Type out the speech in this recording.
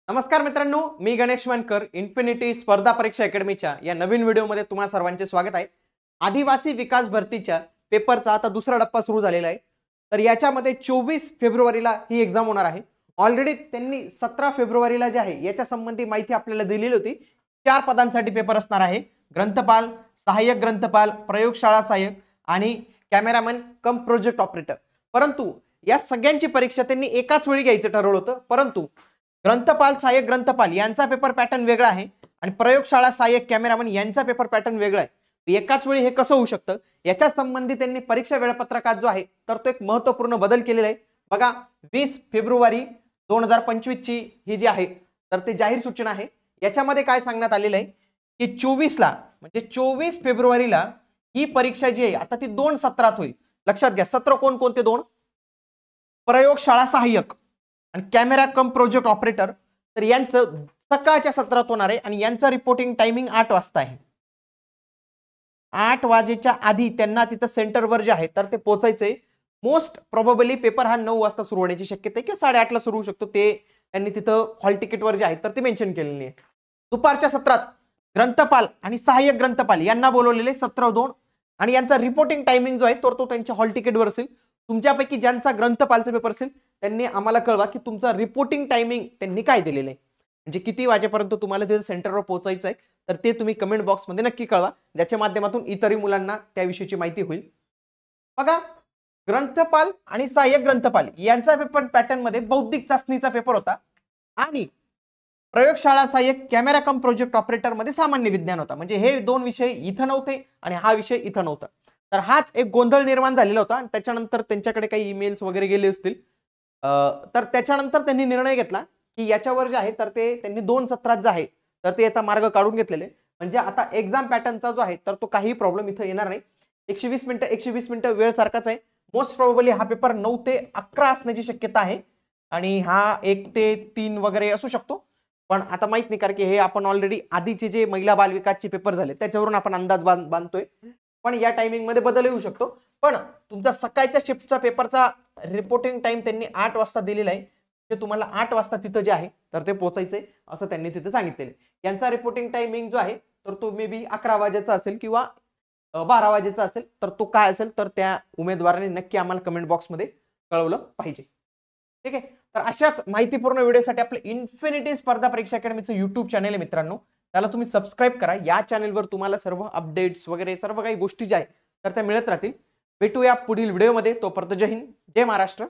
नमस्कार मित्रांनो, मी गणेश वानकर इन्फिनिटी स्पर्धा परीक्षा अकॅडमीच्या या नवीन व्हिडिओमध्ये तुम्हा सर्वांचे स्वागत आहे। आदिवासी विकास भरतीच्या पेपरचा आता दुसरा टप्पा सुरू झालेला आहे। तर याच्यामध्ये 24 फेब्रुवारीला ही एक्झाम होणार आहे। ऑलरेडी त्यांनी 17 फेब्रुवारीला जे आहे याच्या संबंधी माहिती आपल्याला दिलेली होती। 4 पदांसाठी पेपर असणार आहे। ग्रंथपाल, सहाय्यक ग्रंथपाल, प्रयोगशाळा सहाय्यक आणि कॅमेरामॅन कम प्रोजेक्ट ऑपरेटर। परंतु या सगळ्यांची परीक्षा त्यांनी एकाच वेळी घ्यायचं ठरवलं होतं, परंतु ग्रंथपाल, सहाय्यक ग्रंथपाल यांचा पेपर पॅटर्न वेगळा आहे आणि प्रयोगशाळा सहाय्यक कॅमेरामन यांचा पेपर पॅटर्न वेगळा आहे। एकाच वेळी हे कसं होऊ शकतं याच्या संबंधी त्यांनी परीक्षा वेळापत्रकात जो आहे तर तो एक महत्त्वपूर्ण बदल केलेला आहे। बघा, 20 फेब्रुवारी 2025 ची ही जी आहे तर ते जाहीर सूचना आहे। याच्यामध्ये काय सांगण्यात आलेलं आहे की 24 ला म्हणजे 24 फेब्रुवारीला ही परीक्षा जी आहे आता ती 2 सत्रात होईल। लक्षात घ्या, सत्र कोणते दोन? प्रयोगशाळा सहाय्यक आणि कॅमेरा कम प्रोजेक्ट ऑपरेटर। तर यांचं सकाळच्या सत्रात होणार आहे आणि यांचं रिपोर्टिंग टायमिंग 8 वाजता आहे। 8 वाजेच्या आधी त्यांना तिथं सेंटरवर जे आहे तर ते पोहोचायचंय। मोस्ट प्रोबेबली पेपर हा 9 वाजता सुरू होण्याची शक्यता आहे किंवा 8:30 ला सुरू होऊ शकतो, ते त्यांनी तिथं हॉल तिकीटवर जे आहे तर ते मेन्शन केलेले आहे। दुपारच्या सत्रात ग्रंथपाल आणि सहाय्यक ग्रंथपाल यांना बोलवलेले 17-2 आणि यांचा रिपोर्टिंग टायमिंग जो आहे तो त्यांच्या हॉल तिकीटवर असेल। तुमच्यापैकी ज्यांचा ग्रंथपालचा पेपर असेल त्यांनी आम्हाला कळवा की तुमचा रिपोर्टिंग टायमिंग त्यांनी काय दिलेलं आहे, म्हणजे किती वाजेपर्यंत तुम्हाला तिथे सेंटरवर पोहोचायचं आहे तर ते तुम्ही कमेंट बॉक्समध्ये नक्की कळवा, ज्याच्या माध्यमातून इतरही मुलांना त्याविषयीची माहिती होईल। बघा, ग्रंथपाल आणि सहाय्यक ग्रंथपाल यांचा पेपर पॅटर्न मध्ये बौद्धिक चाचणीचा पेपर होता आणि प्रयोगशाळा सहाय्यक कॅमेरा कम प्रोजेक्ट ऑपरेटर मध्ये सामान्य विज्ञान होता। म्हणजे हे दोन विषय इथं नव्हते आणि हा विषय इथं नव्हता। तर हाच एक गोंधळ निर्माण झालेला होता आणि त्याच्यानंतर त्यांच्याकडे काही ईमेल्स वगैरे गेले असतील, तर त्याच्यानंतर त्यांनी निर्णय घेतला की याच्यावर जे आहे तर ते त्यांनी 2 सत्रात जे आहे तर ते याचा मार्ग काढून घेतलेले। म्हणजे आता एक्झाम पॅटर्नचा जो आहे तर तो काही प्रॉब्लेम इथं येणार नाही। 120 मिनिटं वेळ सारखाच आहे। मोस्ट प्रोबेबली हा पेपर 9 ते 11 असण्याची शक्यता आहे आणि हा 1 ते 3 वगैरे असू शकतो, पण आता माहित नाही, कारण की हे आपण ऑलरेडी आधीचे जे महिला बाल विकासचे पेपर झाले त्याच्यावरून आपण अंदाज बांधतोय, पण या टायमिंग मध्ये बदल येऊ शकतो। पण तुमचा सकाळच्या शिफ्टचा पेपरचा रिपोर्टिंग टाइम त्यांनी 8 वाजता दिलेला आहे, ते तुम्हाला 8 वाजता तिथं जे आहे तर ते पोहोचायचंय असं त्यांनी तिथे सांगितलेलं आहे। यांचा रिपोर्टिंग टायमिंग जो आहे तर तो मे बी 11 वाजेचा असेल किंवा 12 वाजेचा असेल, तर तो काय असेल तर त्या उमेदवाराने नक्की आम्हाला कमेंट बॉक्समध्ये कळवलं पाहिजे। ठीक आहे, तर अशाच माहितीपूर्ण व्हिडिओसाठी आपलं इन्फिनिटी स्पर्धा परीक्षा अकॅडमीचं YouTube चॅनल आहे मित्रांनो, त्याला तुम्ही सबस्क्राइब करा। या चॅनलवर तुम्हाला सर्व अपडेट्स वगैरे सर्व काही गोष्टी ज्या आहेत तर त्या मिळत राहतील। भेटूया पुढील व्हिडिओमध्ये, तोपर्यंत जय हिंद, जय महाराष्ट्र।